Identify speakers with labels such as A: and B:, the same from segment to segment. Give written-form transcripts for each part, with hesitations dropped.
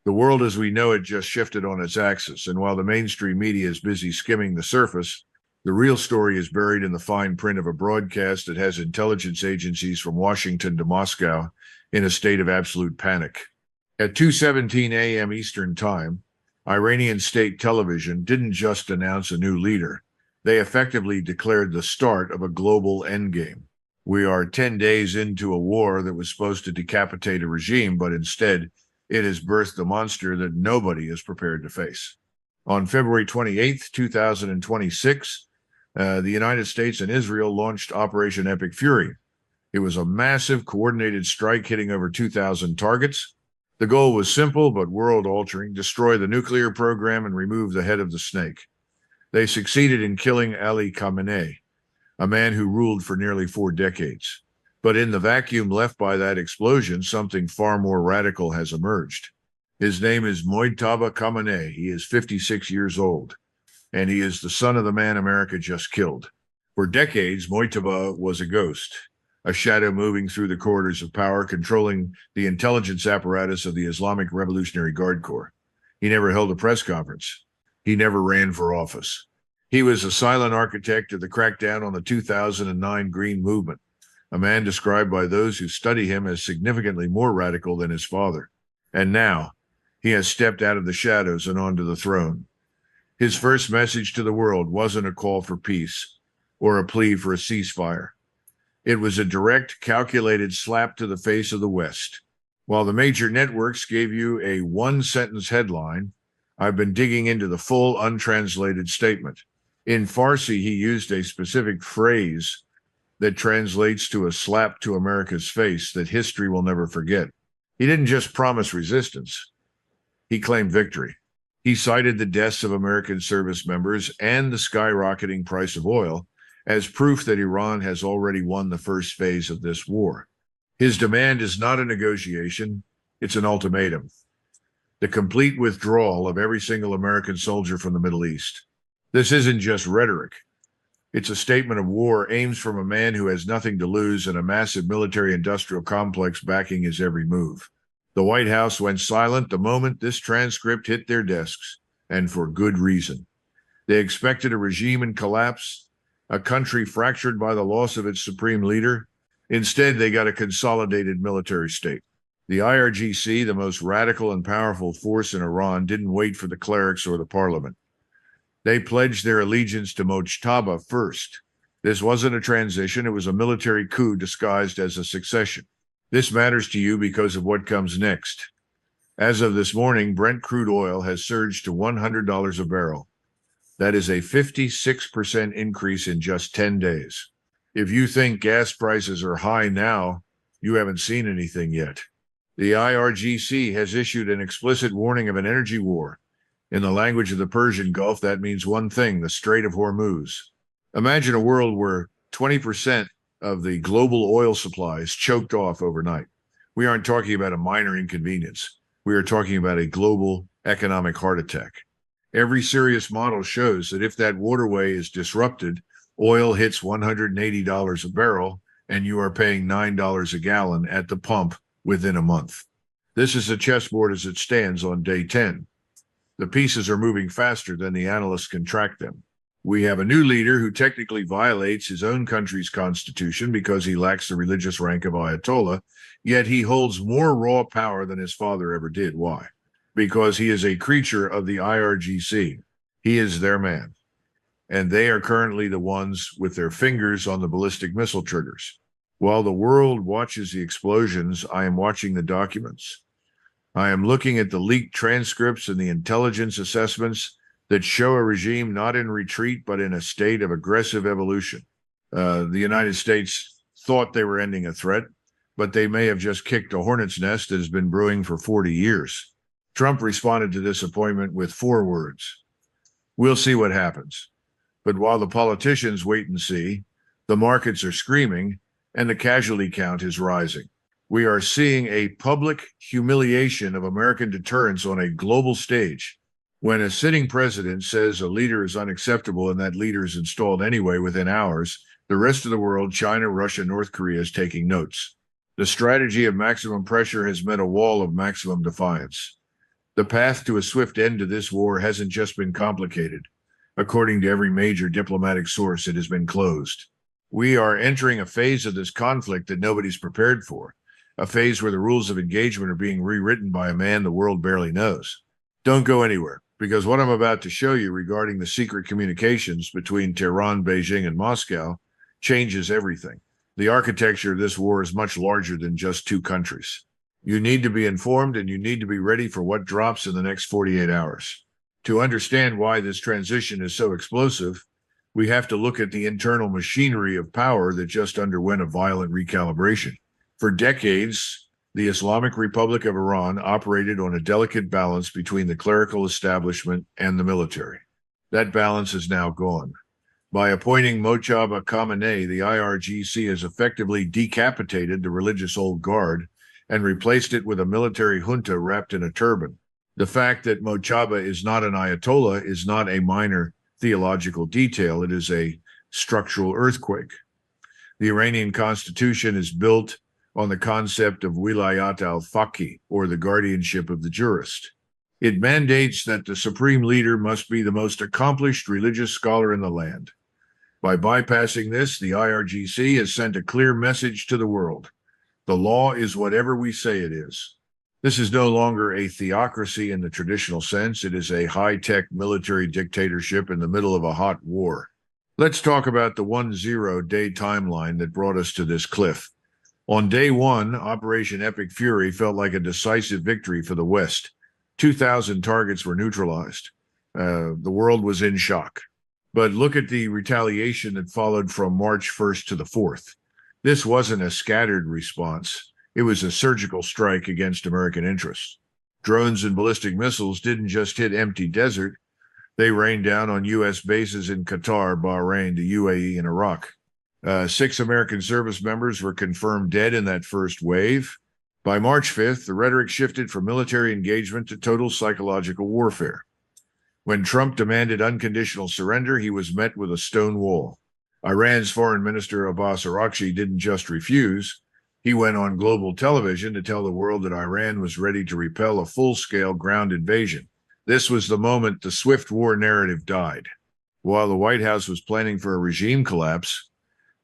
A: The world as we know it just shifted on its axis, and while the mainstream media is busy skimming the surface, the real story is buried in the fine print of a broadcast that has intelligence agencies from Washington to Moscow in a state of absolute panic. At 2:17 a.m. Eastern Time, Iranian state television didn't just announce a new leader. They effectively declared the start of a global endgame. We are 10 days into a war that was supposed to decapitate a regime, but instead, it has birthed a monster that nobody is prepared to face. On February 28th, 2026, the United States and Israel launched Operation Epic Fury. It was a massive coordinated strike hitting over 2,000 targets. The goal was simple but world-altering: destroy the nuclear program and remove the head of the snake. They succeeded in killing Ali Khamenei, a man who ruled for nearly 4 decades. But in the vacuum left by that explosion, something far more radical has emerged. His name is Mojtaba Khamenei. He is 56 years old, and he is the son of the man America just killed. For decades, Mojtaba was a ghost, a shadow moving through the corridors of power, controlling the intelligence apparatus of the Islamic Revolutionary Guard Corps. He never held a press conference. He never ran for office. He was a silent architect of the crackdown on the 2009 Green Movement, a man described by those who study him as significantly more radical than his father. And now, he has stepped out of the shadows and onto the throne. His first message to the world wasn't a call for peace or a plea for a ceasefire. It was a direct, calculated slap to the face of the West. While the major networks gave you a one-sentence headline, I've been digging into the full untranslated statement. In Farsi, he used a specific phrase that translates to a slap to America's face that history will never forget. He didn't just promise resistance. He claimed victory. He cited the deaths of American service members and the skyrocketing price of oil as proof that Iran has already won the first phase of this war. His demand is not a negotiation, it's an ultimatum. The complete withdrawal of every single American soldier from the Middle East. This isn't just rhetoric. It's a statement of war aimed from a man who has nothing to lose and a massive military-industrial complex backing his every move. The White House went silent the moment this transcript hit their desks, and for good reason. They expected a regime in collapse, a country fractured by the loss of its supreme leader. Instead, they got a consolidated military state. The IRGC, the most radical and powerful force in Iran, didn't wait for the clerics or the parliament. They pledged their allegiance to Mojtaba first. This wasn't a transition, it was a military coup disguised as a succession. This matters to you because of what comes next. As of this morning, Brent crude oil has surged to $100 a barrel. That is a 56% increase in just 10 days. If you think gas prices are high now, you haven't seen anything yet. The IRGC has issued an explicit warning of an energy war. In the language of the Persian Gulf, that means one thing: the Strait of Hormuz. Imagine a world where 20% of the global oil supply is choked off overnight. We aren't talking about a minor inconvenience. We are talking about a global economic heart attack. Every serious model shows that if that waterway is disrupted, oil hits $180 a barrel, and you are paying $9 a gallon at the pump within a month. This is a chessboard as it stands on day 10. The pieces are moving faster than the analysts can track them. We have a new leader who technically violates his own country's constitution because he lacks the religious rank of Ayatollah, yet he holds more raw power than his father ever did. Why? Because he is a creature of the IRGC. He is their man. And they are currently the ones with their fingers on the ballistic missile triggers. While the world watches the explosions, I am watching the documents. I am looking at the leaked transcripts and the intelligence assessments that show a regime not in retreat, but in a state of aggressive evolution. The United States thought they were ending a threat, but they may have just kicked a hornet's nest that has been brewing for 40 years. Trump responded to this appointment with 4 words: "We'll see what happens." But while the politicians wait and see, the markets are screaming and the casualty count is rising. We are seeing a public humiliation of American deterrence on a global stage. When a sitting president says a leader is unacceptable and that leader is installed anyway within hours, the rest of the world, China, Russia, North Korea, is taking notes. The strategy of maximum pressure has met a wall of maximum defiance. The path to a swift end to this war hasn't just been complicated. According to every major diplomatic source, it has been closed. We are entering a phase of this conflict that nobody's prepared for, a phase where the rules of engagement are being rewritten by a man the world barely knows. Don't go anywhere, because what I'm about to show you regarding the secret communications between Tehran, Beijing, and Moscow changes everything. The architecture of this war is much larger than just two countries. You need to be informed, and you need to be ready for what drops in the next 48 hours. To understand why this transition is so explosive, we have to look at the internal machinery of power that just underwent a violent recalibration. For decades, the Islamic Republic of Iran operated on a delicate balance between the clerical establishment and the military. That balance is now gone. By appointing Mojtaba Khamenei, the IRGC has effectively decapitated the religious old guard and replaced it with a military junta wrapped in a turban. The fact that Mojtaba is not an Ayatollah is not a minor theological detail. It is a structural earthquake. The Iranian constitution is built on the concept of wilayat al-faqih, or the guardianship of the jurist. It mandates that the supreme leader must be the most accomplished religious scholar in the land. By bypassing this, the IRGC has sent a clear message to the world. The law is whatever we say it is. This is no longer a theocracy in the traditional sense. It is a high-tech military dictatorship in the middle of a hot war. Let's talk about the 10-day timeline that brought us to this cliff. On day one, Operation Epic Fury felt like a decisive victory for the West. 2,000 targets were neutralized. The world was in shock. But look at the retaliation that followed from March 1st to the 4th. This wasn't a scattered response. It was a surgical strike against American interests. Drones and ballistic missiles didn't just hit empty desert. They rained down on U.S. bases in Qatar, Bahrain, the UAE, and Iraq. 6 American service members were confirmed dead in that first wave. By March 5th, the rhetoric shifted from military engagement to total psychological warfare. When Trump demanded unconditional surrender, he was met with a stone wall. Iran's Foreign Minister Abbas Araghchi didn't just refuse. He went on global television to tell the world that Iran was ready to repel a full-scale ground invasion. This was the moment the swift war narrative died. While the White House was planning for a regime collapse,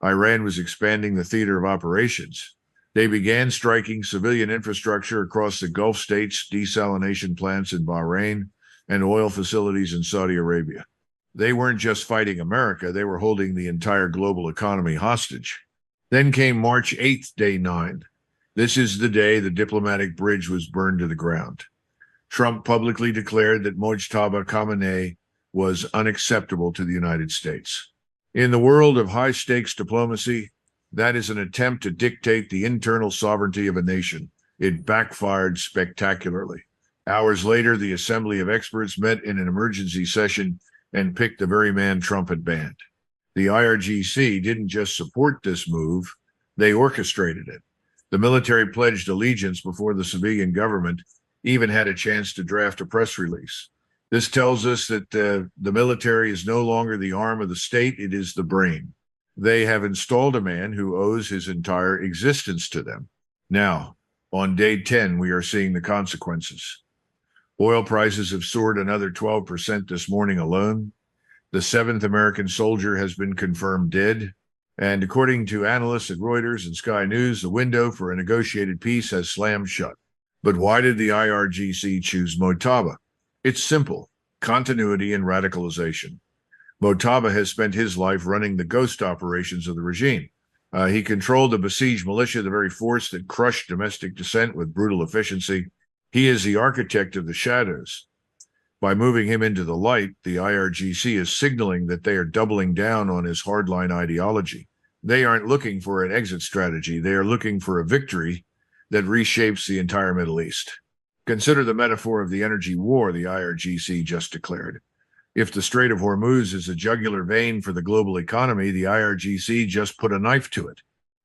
A: Iran was expanding the theater of operations. They began striking civilian infrastructure across the Gulf states, desalination plants in Bahrain, and oil facilities in Saudi Arabia. They weren't just fighting America, they were holding the entire global economy hostage. Then came March 8th, day 9. This is the day the diplomatic bridge was burned to the ground. Trump publicly declared that Mojtaba Khamenei was unacceptable to the United States. In the world of high-stakes diplomacy, that is an attempt to dictate the internal sovereignty of a nation. It backfired spectacularly. Hours later, the Assembly of Experts met in an emergency session and picked the very man Trump had banned. The IRGC didn't just support this move, they orchestrated it. The military pledged allegiance before the civilian government even had a chance to draft a press release. This tells us that the military is no longer the arm of the state, it is the brain. They have installed a man who owes his entire existence to them. Now, on day 10, we are seeing the consequences. Oil prices have soared another 12% this morning alone. The 7th American soldier has been confirmed dead. And according to analysts at Reuters and Sky News, the window for a negotiated peace has slammed shut. But why did the IRGC choose Mojtaba? It's simple: continuity and radicalization. Mojtaba has spent his life running the ghost operations of the regime. He controlled the besieged militia, the very force that crushed domestic dissent with brutal efficiency. He is the architect of the shadows. By moving him into the light, the IRGC is signaling that they are doubling down on his hardline ideology. They aren't looking for an exit strategy. They are looking for a victory that reshapes the entire Middle East. Consider the metaphor of the energy war the IRGC just declared. If the Strait of Hormuz is a jugular vein for the global economy, the IRGC just put a knife to it.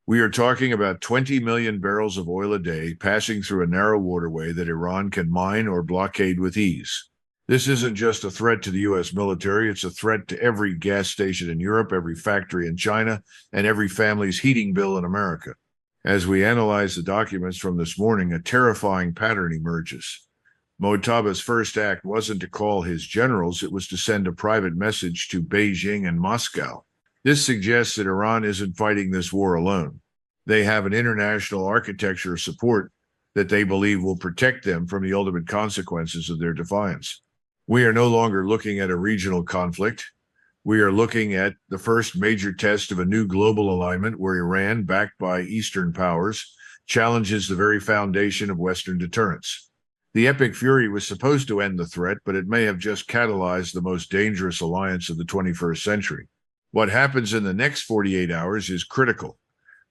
A: We are talking about 20 million barrels of oil a day passing through a narrow waterway that Iran can mine or blockade with ease. This isn't just a threat to the U.S. military, it's a threat to every gas station in Europe, every factory in China, and every family's heating bill in America. As we analyze the documents from this morning, a terrifying pattern emerges. Mojtaba's first act wasn't to call his generals, it was to send a private message to Beijing and Moscow. This suggests that Iran isn't fighting this war alone. They have an international architecture of support that they believe will protect them from the ultimate consequences of their defiance. We are no longer looking at a regional conflict. We are looking at the first major test of a new global alignment where Iran, backed by Eastern powers, challenges the very foundation of Western deterrence. The epic fury was supposed to end the threat, but it may have just catalyzed the most dangerous alliance of the 21st century. What happens in the next 48 hours is critical.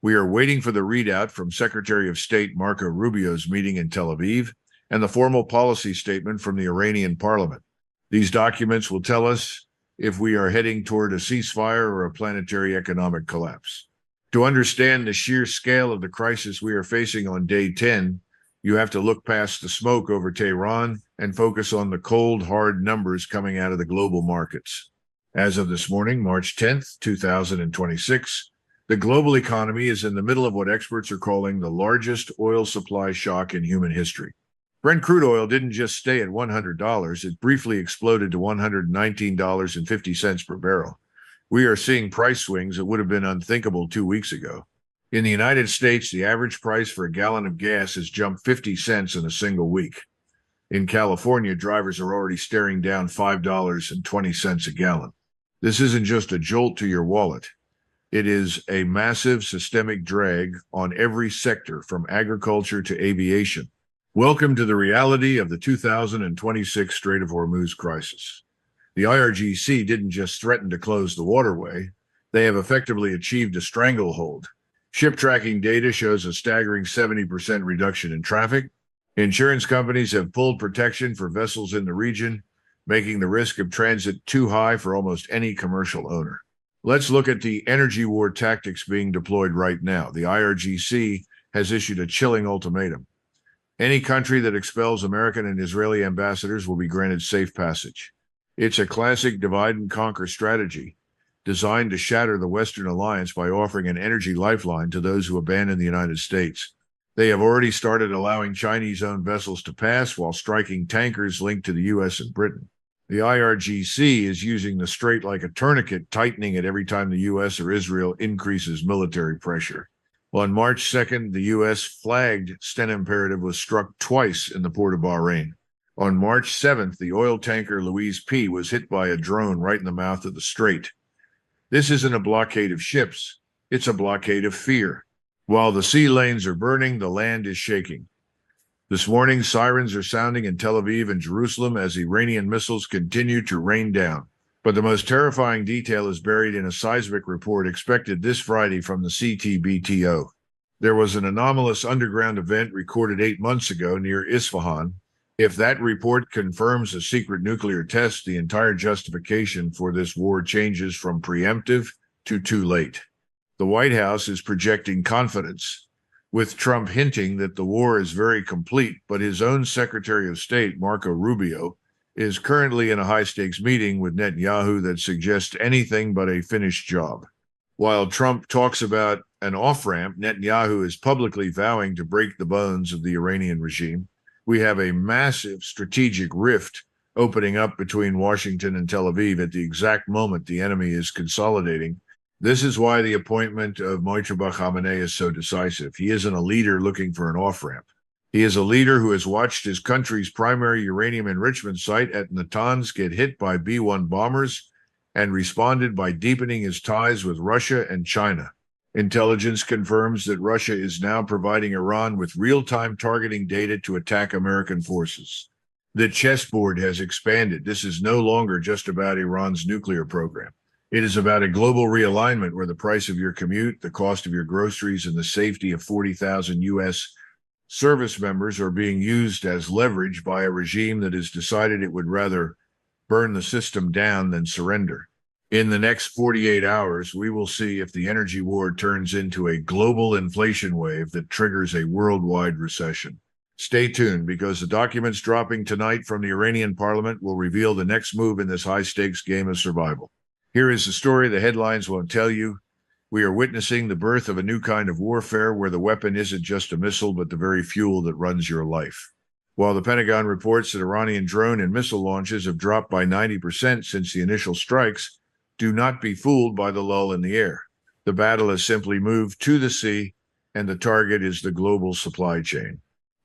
A: We are waiting for the readout from Secretary of State Marco Rubio's meeting in Tel Aviv and the formal policy statement from the Iranian parliament. These documents will tell us if we are heading toward a ceasefire or a planetary economic collapse. To understand the sheer scale of the crisis we are facing on day 10, you have to look past the smoke over Tehran and focus on the cold, hard numbers coming out of the global markets. As of this morning, March 10th, 2026, the global economy is in the middle of what experts are calling the largest oil supply shock in human history. Brent crude oil didn't just stay at $100, it briefly exploded to $119.50 per barrel. We are seeing price swings that would have been unthinkable 2 weeks ago. In the United States, the average price for a gallon of gas has jumped 50 cents in a single week. In California, drivers are already staring down $5.20 a gallon. This isn't just a jolt to your wallet. It is a massive systemic drag on every sector, from agriculture to aviation. Welcome to the reality of the 2026 Strait of Hormuz crisis. The IRGC didn't just threaten to close the waterway. They have effectively achieved a stranglehold. Ship tracking data shows a staggering 70% reduction in traffic. Insurance companies have pulled protection for vessels in the region, making the risk of transit too high for almost any commercial owner. Let's look at the energy war tactics being deployed right now. The IRGC has issued a chilling ultimatum. Any country that expels American and Israeli ambassadors will be granted safe passage. It's a classic divide and conquer strategy designed to shatter the Western alliance by offering an energy lifeline to those who abandon the United States. They have already started allowing Chinese-owned vessels to pass while striking tankers linked to the U.S. and Britain. The IRGC is using the strait like a tourniquet, tightening it every time the U.S. or Israel increases military pressure. On March 2nd, the U.S. flagged Sten Imperative was struck twice in the port of Bahrain. On March 7th, the oil tanker Louise P. was hit by a drone right in the mouth of the strait. This isn't a blockade of ships, it's a blockade of fear. While the sea lanes are burning, the land is shaking. This morning, sirens are sounding in Tel Aviv and Jerusalem as Iranian missiles continue to rain down. But the most terrifying detail is buried in a seismic report expected this Friday from the CTBTO. There was an anomalous underground event recorded 8 months ago near Isfahan. If that report confirms a secret nuclear test, the entire justification for this war changes from preemptive to too late. The White House is projecting confidence, with Trump hinting that the war is very complete, but his own Secretary of State, Marco Rubio, is currently in a high-stakes meeting with Netanyahu that suggests anything but a finished job. While Trump talks about an off-ramp, Netanyahu is publicly vowing to break the bones of the Iranian regime. We have a massive strategic rift opening up between Washington and Tel Aviv at the exact moment the enemy is consolidating. This is why the appointment of Mojtaba Khamenei is so decisive. He isn't a leader looking for an off-ramp. He is a leader who has watched his country's primary uranium enrichment site at Natanz get hit by B-1 bombers and responded by deepening his ties with Russia and China. Intelligence confirms that Russia is now providing Iran with real-time targeting data to attack American forces. The chessboard has expanded. This is no longer just about Iran's nuclear program. It is about a global realignment where the price of your commute, the cost of your groceries, and the safety of 40,000 U.S. service members are being used as leverage by a regime that has decided it would rather burn the system down than surrender. In the next 48 hours, we will see if the energy war turns into a global inflation wave that triggers a worldwide recession. Stay tuned, because the documents dropping tonight from the Iranian parliament will reveal the next move in this high-stakes game of survival. Here is the story the headlines won't tell you. We are witnessing the birth of a new kind of warfare where the weapon isn't just a missile, but the very fuel that runs your life. While the Pentagon reports that Iranian drone and missile launches have dropped by 90% since the initial strikes, do not be fooled by the lull in the air. The battle has simply moved to the sea, and the target is the global supply chain.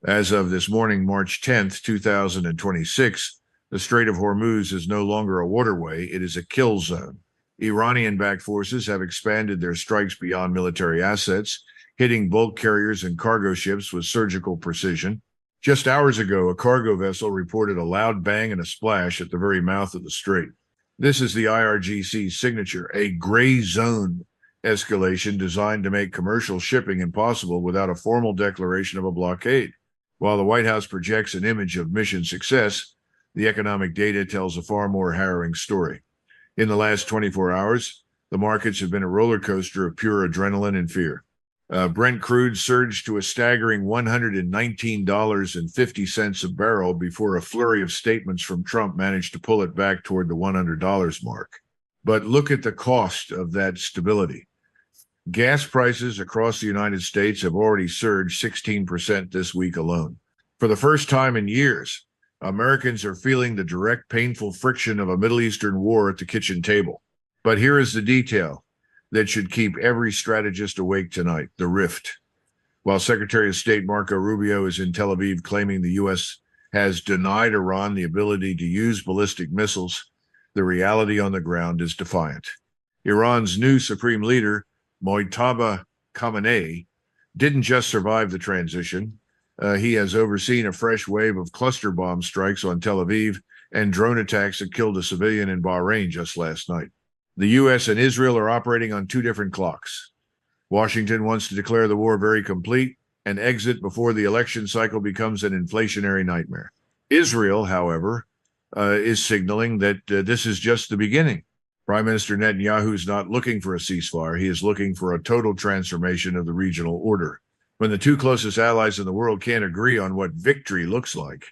A: As of this morning, March 10th, 2026, the Strait of Hormuz is no longer a waterway, it is a kill zone. Iranian-backed forces have expanded their strikes beyond military assets, hitting bulk carriers and cargo ships with surgical precision. Just hours ago, a cargo vessel reported a loud bang and a splash at the very mouth of the strait. This is the IRGC's signature, a gray zone escalation designed to make commercial shipping impossible without a formal declaration of a blockade. While the White House projects an image of mission success, the economic data tells a far more harrowing story. In the last 24 hours, the markets have been a roller coaster of pure adrenaline and fear. Brent crude surged to a staggering $119.50 a barrel before a flurry of statements from Trump managed to pull it back toward the $100 mark. But look at the cost of that stability. Gas prices across the United States have already surged 16% this week alone. For the first time in years, Americans are feeling the direct, painful friction of a Middle Eastern war at the kitchen table. But here is the detail that should keep every strategist awake tonight: the rift. While Secretary of State Marco Rubio is in Tel Aviv claiming the U.S. has denied Iran the ability to use ballistic missiles, the reality on the ground is defiant. Iran's new supreme leader, Mojtaba Khamenei, didn't just survive the transition. He has overseen a fresh wave of cluster bomb strikes on Tel Aviv and drone attacks that killed a civilian in Bahrain just last night. The U.S. and Israel are operating on two different clocks. Washington wants to declare the war very complete and exit before the election cycle becomes an inflationary nightmare. Israel, however, is signaling that this is just the beginning. Prime Minister Netanyahu is not looking for a ceasefire. He is looking for a total transformation of the regional order. When the two closest allies in the world can't agree on what victory looks like,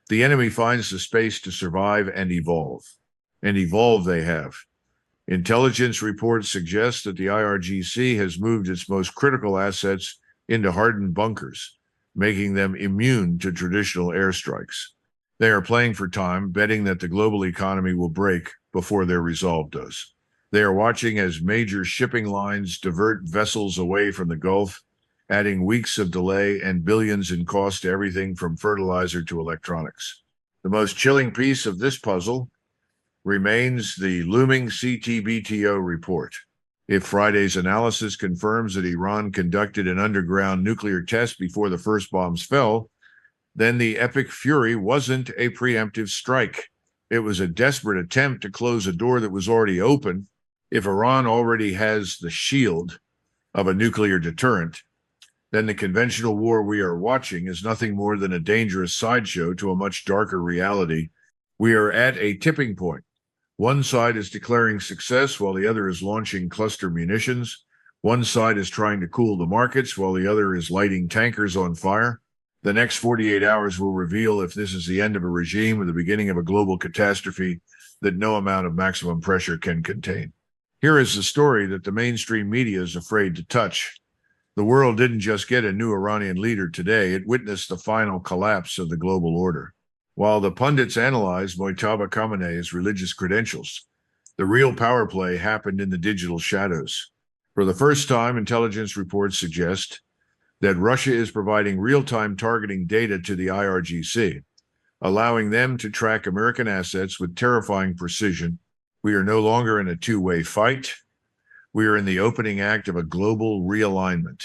A: the enemy finds the space to survive and evolve. And evolve they have. Intelligence reports suggest that the IRGC has moved its most critical assets into hardened bunkers, making them immune to traditional airstrikes. They are playing for time, betting that the global economy will break before their resolve does. They are watching as major shipping lines divert vessels away from the Gulf, adding weeks of delay and billions in cost to everything from fertilizer to electronics. The most chilling piece of this puzzle remains the looming CTBTO report. If Friday's analysis confirms that Iran conducted an underground nuclear test before the first bombs fell, then the epic fury wasn't a preemptive strike. It was a desperate attempt to close a door that was already open. If Iran already has the shield of a nuclear deterrent, then the conventional war we are watching is nothing more than a dangerous sideshow to a much darker reality. We are at a tipping point. One side is declaring success while the other is launching cluster munitions. One side is trying to cool the markets while the other is lighting tankers on fire. The next 48 hours will reveal if this is the end of a regime or the beginning of a global catastrophe that no amount of maximum pressure can contain. Here is the story that the mainstream media is afraid to touch. The world didn't just get a new Iranian leader today, it witnessed the final collapse of the global order. While the pundits analyzed Mojtaba Khamenei's religious credentials, the real power play happened in the digital shadows. For the first time, intelligence reports suggest that Russia is providing real-time targeting data to the IRGC, allowing them to track American assets with terrifying precision. We are no longer in a two-way fight. We are in the opening act of a global realignment.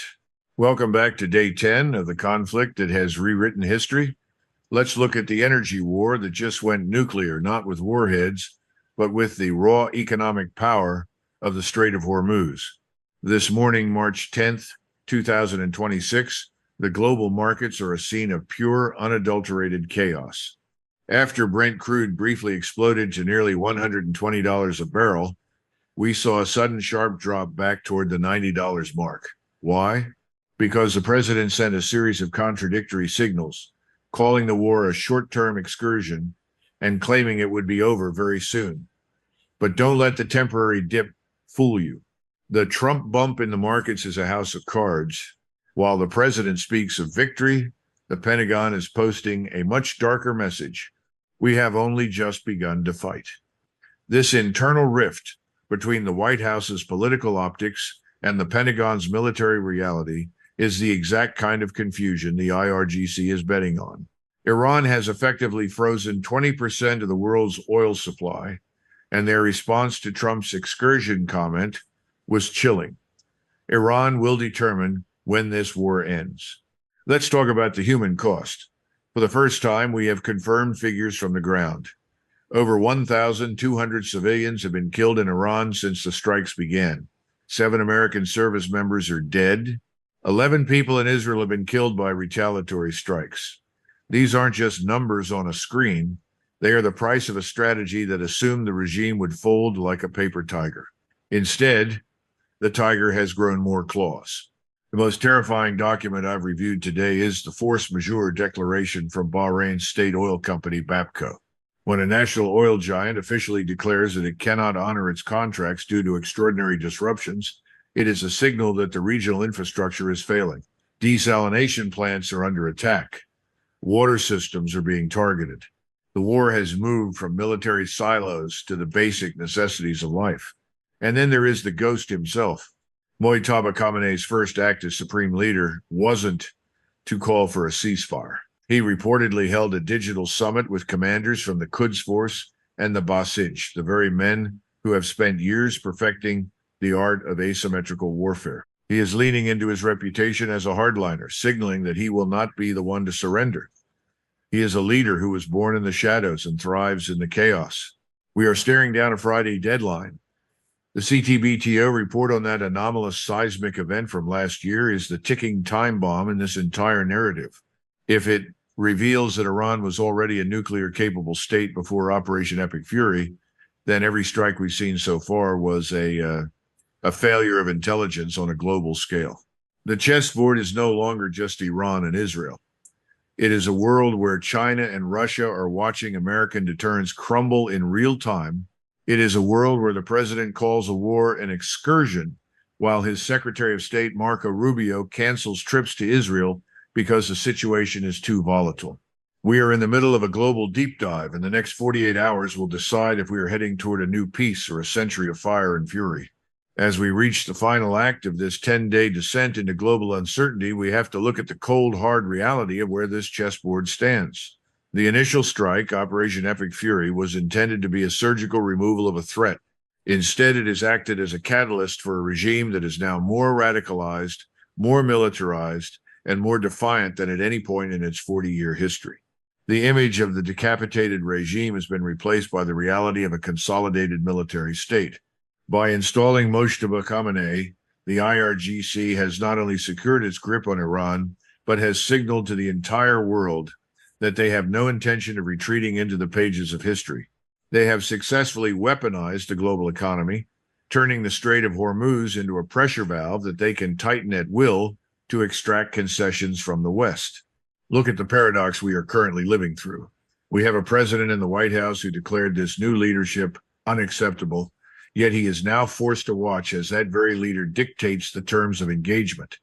A: Welcome back to day 10 of the conflict that has rewritten history. Let's look at the energy war that just went nuclear, not with warheads, but with the raw economic power of the Strait of Hormuz. This morning, March 10th, 2026, the global markets are a scene of pure, unadulterated chaos. After Brent crude briefly exploded to nearly $120 a barrel, we saw a sudden sharp drop back toward the $90 mark. Why? Because the president sent a series of contradictory signals, calling the war a short-term excursion and claiming it would be over very soon. But don't let the temporary dip fool you. The Trump bump in the markets is a house of cards. While the president speaks of victory, The Pentagon is posting a much darker message. We have only just begun to fight. This internal rift between the White House's political optics and the Pentagon's military reality is the exact kind of confusion the IRGC is betting on. Iran has effectively frozen 20% of the world's oil supply, and their response to Trump's excursion comment was chilling. Iran will determine when this war ends. Let's talk about the human cost. For the first time, we have confirmed figures from the ground. Over 1,200 civilians have been killed in Iran since the strikes began. 7 American service members are dead. 11 people in Israel have been killed by retaliatory strikes. These aren't just numbers on a screen. They are the price of a strategy that assumed the regime would fold like a paper tiger. Instead, the tiger has grown more claws. The most terrifying document I've reviewed today is the force majeure declaration from Bahrain's state oil company, Bapco. When a national oil giant officially declares that it cannot honor its contracts due to extraordinary disruptions, it is a signal that the regional infrastructure is failing. Desalination plants are under attack. Water systems are being targeted. The war has moved from military silos to the basic necessities of life. And then there is the ghost himself. Mojtaba Khamenei's first act as supreme leader wasn't to call for a ceasefire. He reportedly held a digital summit with commanders from the Quds Force and the Basij, the very men who have spent years perfecting the art of asymmetrical warfare. He is leaning into his reputation as a hardliner, signaling that he will not be the one to surrender. He is a leader who was born in the shadows and thrives in the chaos. We are staring down a Friday deadline. The CTBTO report on that anomalous seismic event from last year is the ticking time bomb in this entire narrative. If it reveals that Iran was already a nuclear-capable state before Operation Epic Fury, then every strike we've seen so far was a failure of intelligence on a global scale. The chessboard is no longer just Iran and Israel. It is a world where China and Russia are watching American deterrence crumble in real time. It is a world where the president calls a war an excursion, while his Secretary of State, Marco Rubio, cancels trips to Israel because the situation is too volatile. We are in the middle of a global deep dive, and the next 48 hours will decide if we are heading toward a new peace or a century of fire and fury. As we reach the final act of this 10-day descent into global uncertainty, we have to look at the cold, hard reality of where this chessboard stands. The initial strike, Operation Epic Fury, was intended to be a surgical removal of a threat. Instead, it has acted as a catalyst for a regime that is now more radicalized, more militarized, and more defiant than at any point in its 40-year history. The image of the decapitated regime has been replaced by the reality of a consolidated military state. By installing Mojtaba Khamenei, the IRGC has not only secured its grip on Iran, but has signaled to the entire world that they have no intention of retreating into the pages of history. They have successfully weaponized the global economy, turning the Strait of Hormuz into a pressure valve that they can tighten at will to extract concessions from the West. Look at the paradox we are currently living through. We have a president in the White House who declared this new leadership unacceptable, yet he is now forced to watch as that very leader dictates the terms of engagement.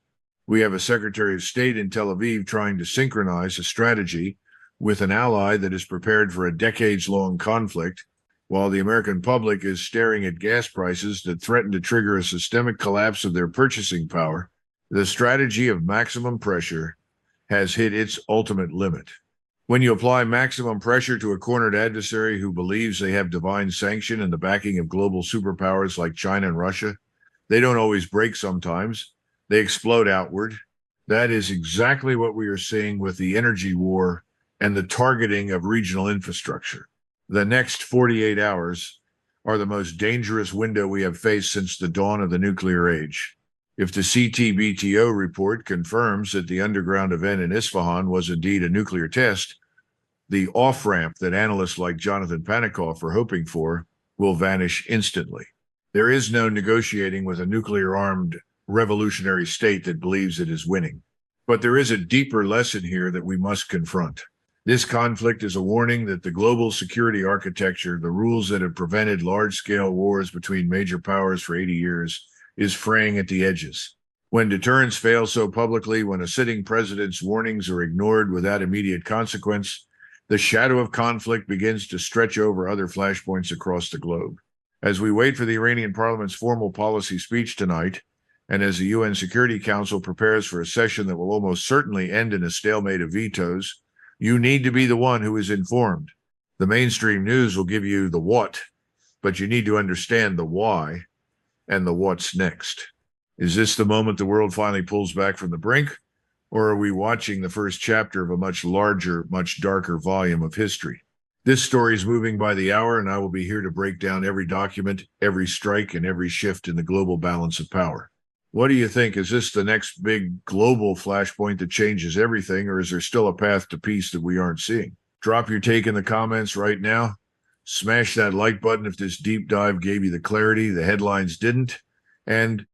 A: We have a Secretary of State in Tel Aviv trying to synchronize a strategy with an ally that is prepared for a decades-long conflict, while the American public is staring at gas prices that threaten to trigger a systemic collapse of their purchasing power. The strategy of maximum pressure has hit its ultimate limit. When you apply maximum pressure to a cornered adversary who believes they have divine sanction and the backing of global superpowers like China and Russia, they don't always break sometimes. They explode outward. That is exactly what we are seeing with the energy war and the targeting of regional infrastructure. The next 48 hours are the most dangerous window we have faced since the dawn of the nuclear age. If the CTBTO report confirms that the underground event in Isfahan was indeed a nuclear test, the off-ramp that analysts like Jonathan Panikoff are hoping for will vanish instantly. There is no negotiating with a nuclear-armed revolutionary state that believes it is winning. But there is a deeper lesson here that we must confront. This conflict is a warning that the global security architecture, the rules that have prevented large-scale wars between major powers for 80 years, is fraying at the edges. When deterrence fails so publicly, when a sitting president's warnings are ignored without immediate consequence, the shadow of conflict begins to stretch over other flashpoints across the globe. As we wait for the Iranian parliament's formal policy speech tonight, and as the UN Security Council prepares for a session that will almost certainly end in a stalemate of vetoes, you need to be the one who is informed. The mainstream news will give you the what, but you need to understand the why and the what's next. Is this the moment the world finally pulls back from the brink, or are we watching the first chapter of a much larger, much darker volume of history? This story is moving by the hour, and I will be here to break down every document, every strike, and every shift in the global balance of power. What do you think? Is this the next big global flashpoint that changes everything, or is there still a path to peace that we aren't seeing? Drop your take in the comments right now. Smash that like button if this deep dive gave you the clarity the headlines didn't. And